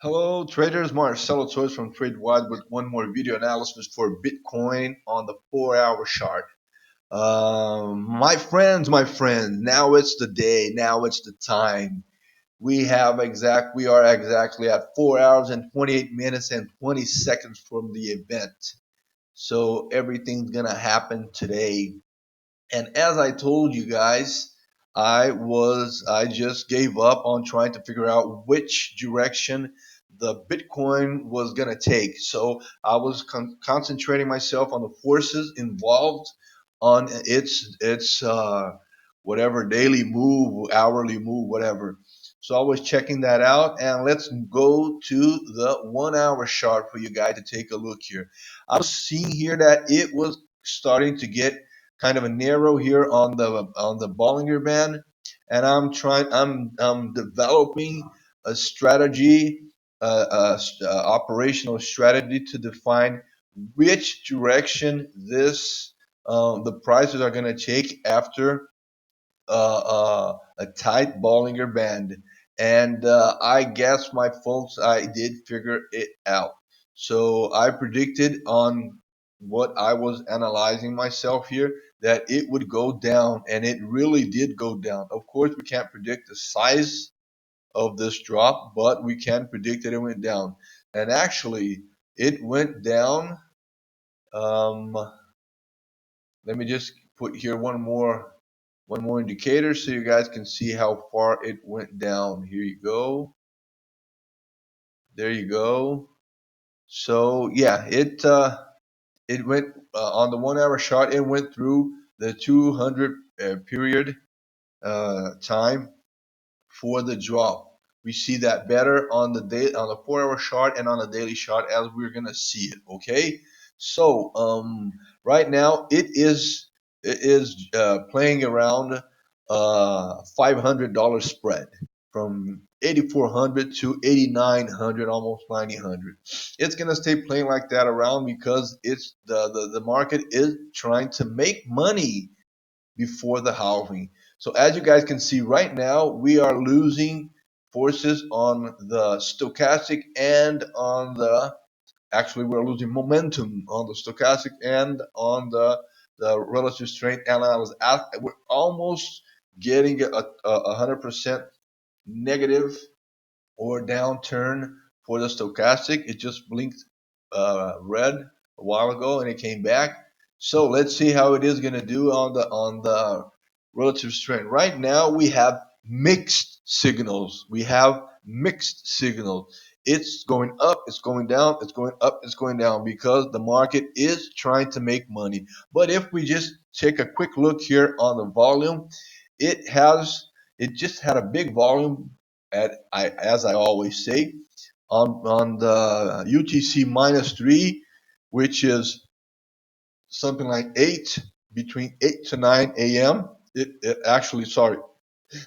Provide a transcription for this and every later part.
Hello traders, Marcelo Torres from TradeWise with one more video analysis for Bitcoin on the 4-hour chart. My friends, now it's the day, now it's the time. We are exactly at 4 hours and 28 minutes and 20 seconds from the event. So everything's gonna happen today. And as I told you guys, I just gave up on trying to figure out which direction the Bitcoin was gonna take. So I was concentrating myself on the forces involved on its whatever daily move, hourly move, whatever. So I was checking that out, and let's go to the 1 hour chart for you guys to take a look here. I was seeing here that it was starting to get kind of a narrow here on the Bollinger Band, and I'm developing a strategy, operational strategy to define which direction this the prices are going to take after a tight Bollinger Band. And I guess, my folks, I did figure it out. So I predicted on what I was analyzing myself here that it would go down, and it really did go down. Of course, we can't predict the size of this drop, but we can predict that it went down. And actually, it went down. Um, Let me just put here one more indicator so you guys can see how far it went down. Here you go. There you go. So yeah, it went on the 1 hour chart. It went through the 200 period time for the drop. We see that better on the day on the 4 hour chart and on the daily chart as we're gonna see it. Okay, so right now it is playing around $500 spread from 8,400 to 8,900, almost 9,000. It's gonna stay playing like that around because it's the market is trying to make money before the halving. So as you guys can see right now, we are losing forces on the stochastic and on the actually we're losing momentum on the stochastic and on the relative strength. And we're almost getting a 100% negative or downturn for the stochastic. It just blinked red a while ago and it came back. So let's see how it is going to do on the relative strength. Right now we have mixed signals. We have mixed signals. It's going up, it's going down, it's going up, it's going down because the market is trying to make money. But if we just take a quick look here on the volume, it has it just had a big volume as I always say on the UTC -3, which is something like 8 between 8 to 9 a.m. It actually, sorry,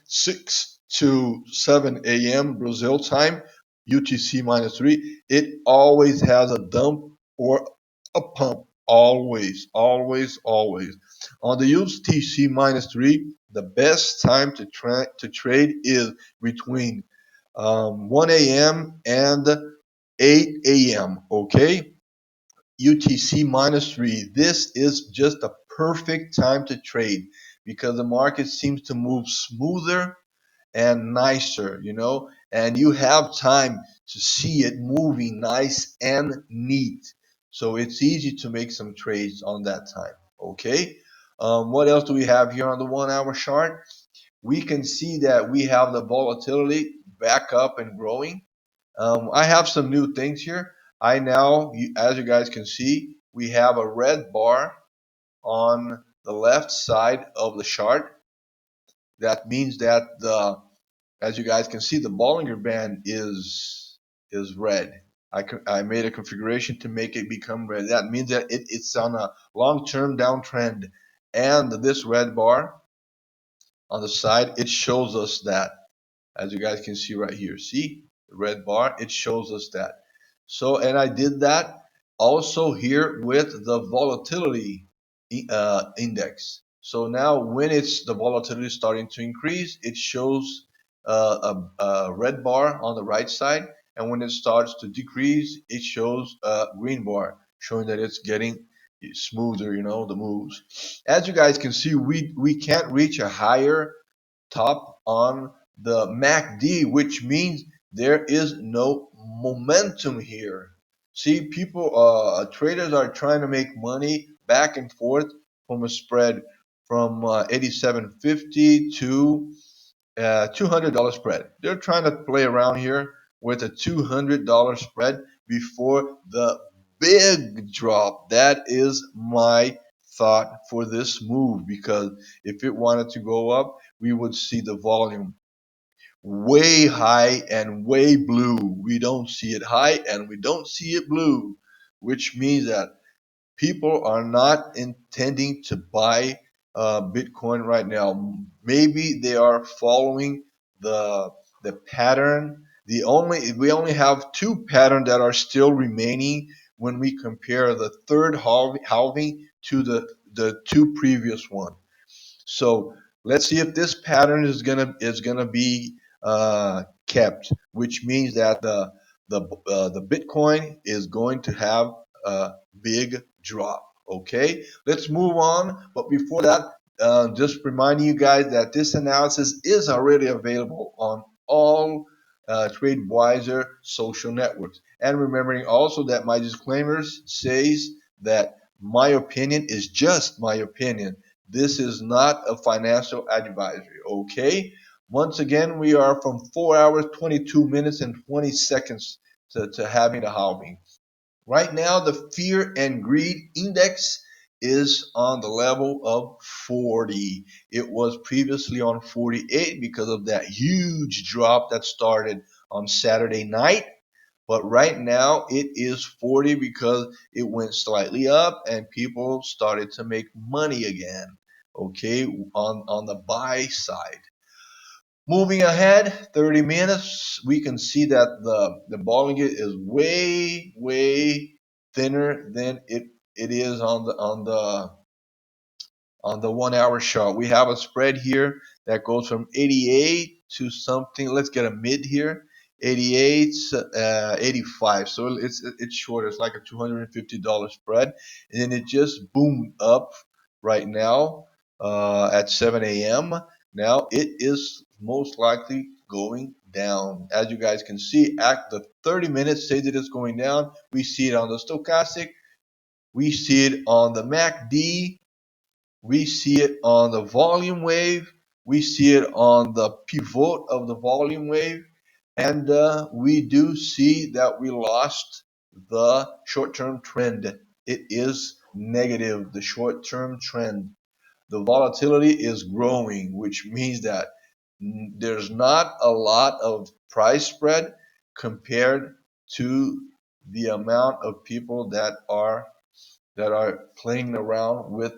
6 to 7 a.m. Brazil time, UTC -3. It always has a dump or a pump. Always, always, always. On the UTC -3, the best time to trade is between 1 a.m. and 8 a.m. Okay, UTC -3. This is just a perfect time to trade because the market seems to move smoother and nicer, and you have time to see it moving nice and neat. So it's easy to make some trades on that time. Okay. What else do we have here on the 1 hour chart? We can see that we have the volatility back up and growing. I have some new things here. As you guys can see, we have a red bar on the left side of the chart. That means that as you guys can see, the Bollinger Band is red. I made a configuration to make it become red. That means that it's on a long-term downtrend. And this red bar on the side, it shows us that, as you guys can see right here. See the red bar? It shows us that. So, and I did that also here with the volatility index. So now when it's the volatility starting to increase, it shows a red bar on the right side. and when it starts to decrease, it shows a green bar, showing that it's getting smoother, the moves. As you guys can see, we can't reach a higher top on the MACD, which means there is no momentum here. See, people, traders are trying to make money back and forth from a spread from 87.50 to $200 spread. They're trying to play around here with a $200 spread before the big drop. That is my thought for this move, because if it wanted to go up, we would see the volume way high and way blue. We don't see it high and we don't see it blue, which means that people are not intending to buy Bitcoin right now. Maybe they are following the the pattern. We only have two patterns that are still remaining when we compare the third halving to the two previous one. So let's see if this pattern is gonna be kept, which means that the Bitcoin is going to have a big drop. Okay, let's move on. But before that, just reminding you guys that this analysis is already available on all TradeWiser social networks. And remembering also that my disclaimers says that my opinion is just my opinion. This is not a financial advisory, okay? Once again, we are from 4 hours, 22 minutes, and 20 seconds to having the halving. Right now, the fear and greed index is on the level of 40. It was previously on 48 because of that huge drop that started on Saturday night. But right now it is 40 because it went slightly up and people started to make money again. Okay, on the buy side. Moving ahead 30 minutes, we can see that the Bollinger is way thinner than it is on the 1 hour chart. We have a spread here that goes from 88 to something. Let's get a mid here. 88, 85. So it's short. It's like a $250 spread, and then it just boomed up right now at 7 a.m. Now it is most likely going down. As you guys can see, at the 30 minutes say that it's going down. We see it on the stochastic. We see it on the MACD. We see it on the volume wave. We see it on the pivot of the volume wave. And we do see that we lost the short-term trend. It is negative, the short-term trend. The volatility is growing, which means that there's not a lot of price spread compared to the amount of people that are playing around with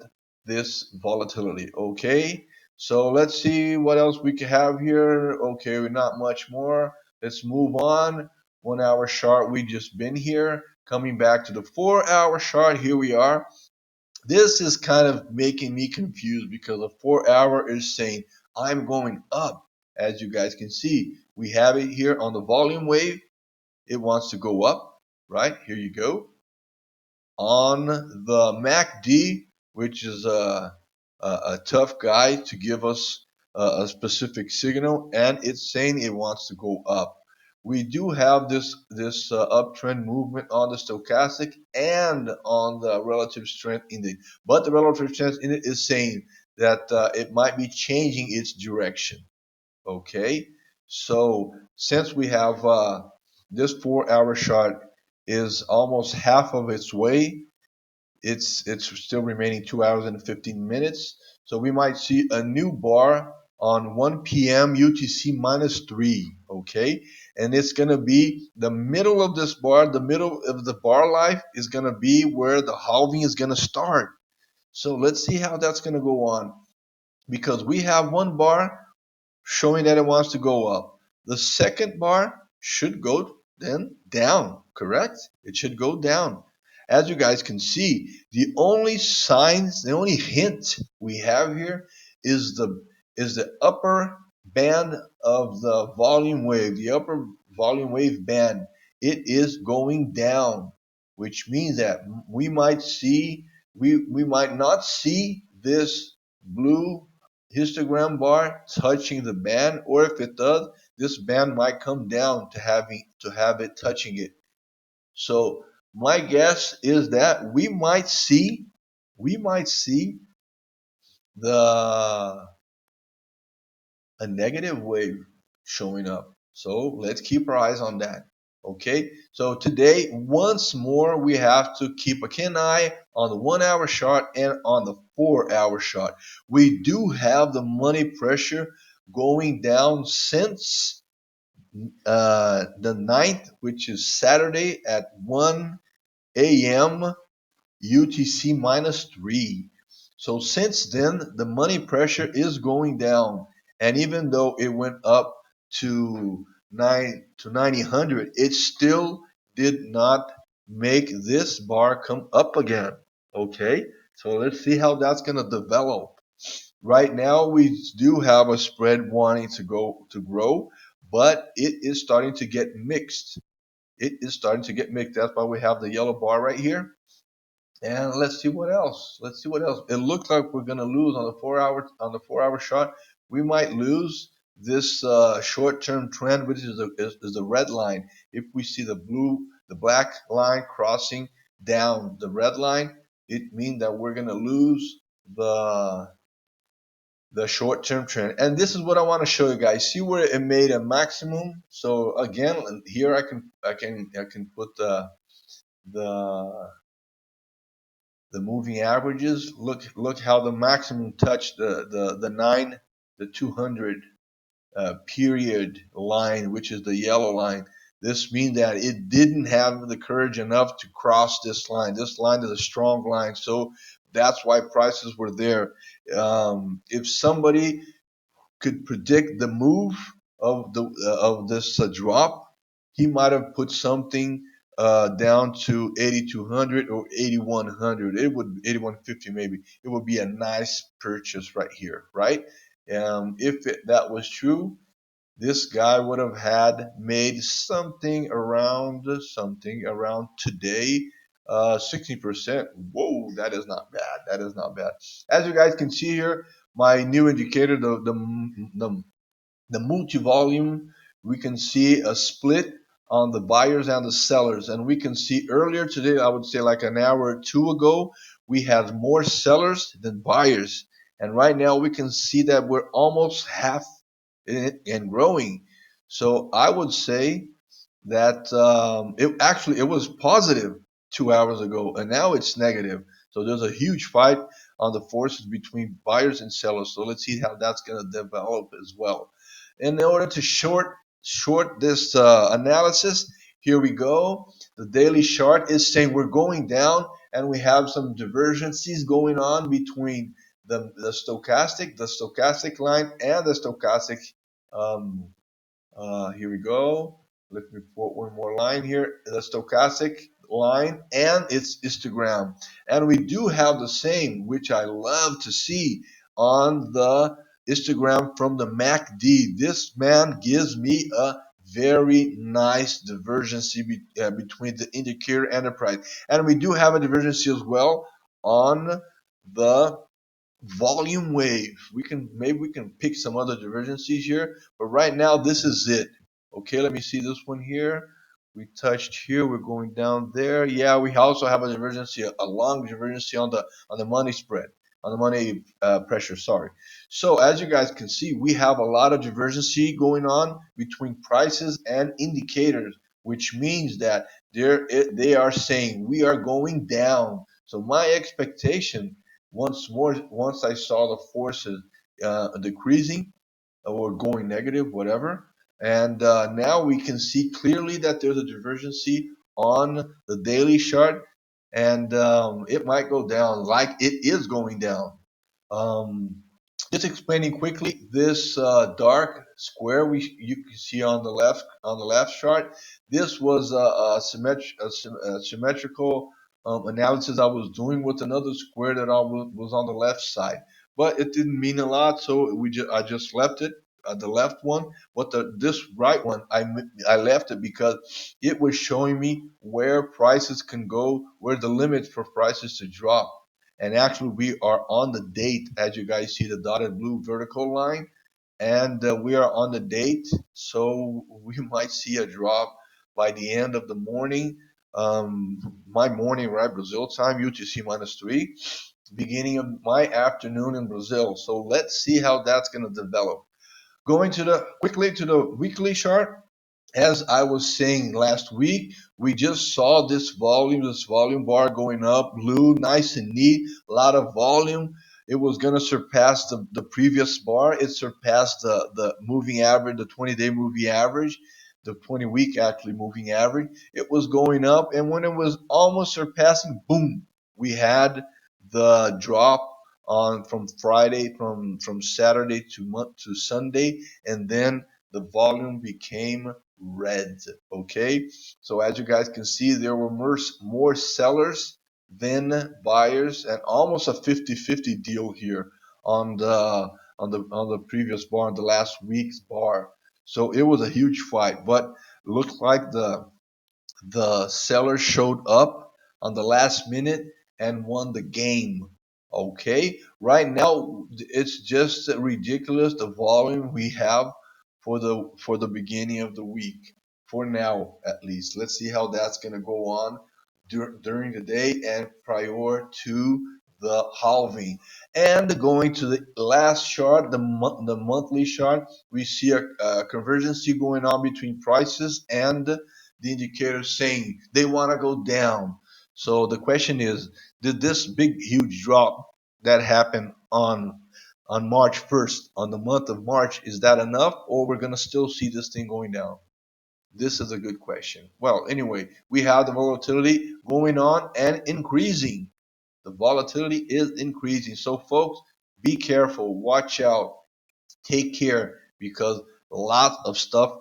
this volatility. Okay, so let's see what else we can have here. Okay, we're not much more. Let's move on. 1 hour chart, we just been here. Coming back to the 4 hour chart, here we are. This is kind of making me confused because the 4 hour is saying I'm going up. As you guys can see, we have it here on the volume wave. It wants to go up, right? Here you go on the MACD, which is a tough guy to give us a specific signal, and it's saying it wants to go up. We do have this uptrend movement on the stochastic and on the relative strength index, but the relative strength index is saying that it might be changing its direction. Okay, so since we have this 4 hour chart is almost half of its way, it's still remaining 2 hours and 15 minutes. So we might see a new bar on 1 p.m. UTC minus 3. Okay, and it's going to be the middle of this bar. The middle of the bar life is going to be where the halving is going to start. So let's see how that's going to go on, because we have one bar showing that it wants to go up. The second bar should go then down, correct? It should go down. As you guys can see, the only signs, the only hint we have here is the upper band of the volume wave. The upper volume wave band, it is going down, which means that we might not see this blue histogram bar touching the band, or if it does, this band might come down to have it touching it. So my guess is that we might see the a negative wave showing up. So let's keep our eyes on that. Okay, so today, once more, we have to keep a keen eye on the 1 hour chart and on the 4 hour chart. We do have the money pressure going down since the 9th, which is Saturday at 1 a.m. UTC -3. So since then, the money pressure is going down, and even though it went up to 9000, it still did not make this bar come up again. Okay, so let's see how that's going to develop. Right now, we do have a spread wanting to grow, but it is starting to get mixed. It is starting to get mixed. That's why we have the yellow bar right here. And let's see what else. Let's see what else. It looks like we're gonna lose on the 4 hour shot. We might lose this short-term trend, which is the red line. If we see the black line crossing down the red line, it means that we're gonna lose the the short-term trend. And this is what I want to show you guys. See where it made a maximum. So again, here I can put the the moving averages. Look how the maximum touched the 200 period line, which is the yellow line. This means that it didn't have the courage enough to cross this line. This line is a strong line, so that's why prices were there. If somebody could predict the move of this drop, he might have put something down to 8200 or 8100. It would 8150 maybe. It would be a nice purchase right here, right? If that was true, this guy would have had made something around today. 60%. Whoa, that is not bad. That is not bad. As you guys can see here, my new indicator, the multi-volume, we can see a split on the buyers and the sellers. And we can see earlier today, I would say like an hour or two ago, we had more sellers than buyers. And right now we can see that we're almost half in it and growing. So I would say that it was positive 2 hours ago, and now it's negative. So there's a huge fight on the forces between buyers and sellers. So let's see how that's going to develop as well. And in order to short this analysis, here we go. The daily chart is saying we're going down, and we have some divergences going on between the stochastic line and the stochastic um, here we go. Let me put one more line here. The stochastic line and its histogram. And we do have the same, which I love to see on the histogram from the MACD. This man gives me a very nice divergency between the indicator and the price. And we do have a divergency as well on the volume wave. We can pick some other divergencies here, but right now this is it. Okay, let me see this one here. We touched here, we're going down there. Yeah, we also have a divergency, a long divergency on the money spread, on the money pressure, sorry. So as you guys can see, we have a lot of divergency going on between prices and indicators, which means that they are saying we are going down. So my expectation, once I saw the forces decreasing or going negative, whatever, and now we can see clearly that there's a divergency on the daily chart, and it might go down like it is going down. Um, just explaining quickly this dark square you can see on the left chart. This was a symmetrical analysis I was doing with another square that was on the left side, but it didn't mean a lot, so I just left it. the left one, but this right one, I left it because it was showing me where prices can go, where the limits for prices to drop. And actually, we are on the date, as you guys see the dotted blue vertical line, and we are on the date, so we might see a drop by the end of the morning. My morning, right, Brazil time, UTC -3, beginning of my afternoon in Brazil. So let's see how that's going to develop. Going to the quickly to the weekly chart. As I was saying last week, we just saw this volume bar going up, blue, nice and neat, a lot of volume. It was going to surpass the previous bar. It surpassed the moving average, the 20-day moving average, the 20-week actually moving average. It was going up, and when it was almost surpassing, boom, we had the drop on from Friday, from Saturday to Sunday, and then the volume became red. Okay, so as you guys can see, there were more sellers than buyers, and almost a 50-50 deal here on the previous bar, on the last week's bar. So it was a huge fight, but looked like the seller showed up on the last minute and won the game. Okay, right now it's just ridiculous the volume we have for the beginning of the week. For now, at least, let's see how that's gonna go on during the day and prior to the halving. And going to the last chart, the monthly chart, we see a convergence going on between prices and the indicator saying they want to go down. So the question is, did this big huge drop that happened on March 1st, on the month of March, is that enough, or we're going to still see this thing going down? This is a good question. Well, anyway, we have the volatility going on and increasing. The volatility is increasing. So folks, be careful, watch out, take care, because lots of stuff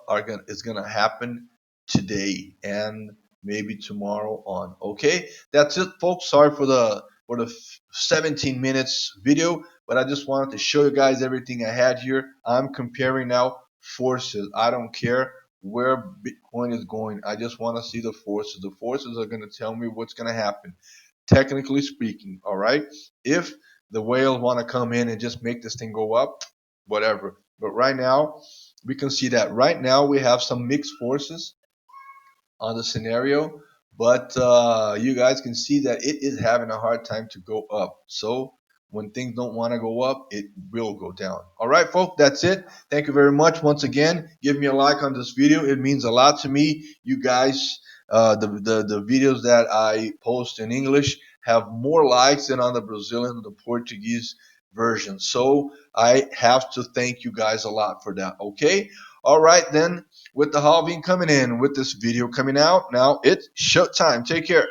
is gonna happen today and maybe tomorrow on. Okay, that's it, folks. Sorry for the 17 minutes video, but I just wanted to show you guys everything I had here. I'm comparing now forces. I don't care where Bitcoin is going. I just want to see the forces. The forces are going to tell me what's going to happen, technically speaking. All right, if the whales want to come in and just make this thing go up, whatever. But right now, we can see that right now we have some mixed forces on the scenario, but you guys can see that it is having a hard time to go up. So when things don't want to go up, it will go down. All right, folks, that's it. Thank you very much once again. Give me a like on this video. It means a lot to me. You guys, the videos that I post in English have more likes than on the Brazilian, the Portuguese version. So I have to thank you guys a lot for that. Okay. All right, then, with the halving coming in, with this video coming out, now it's showtime. Take care.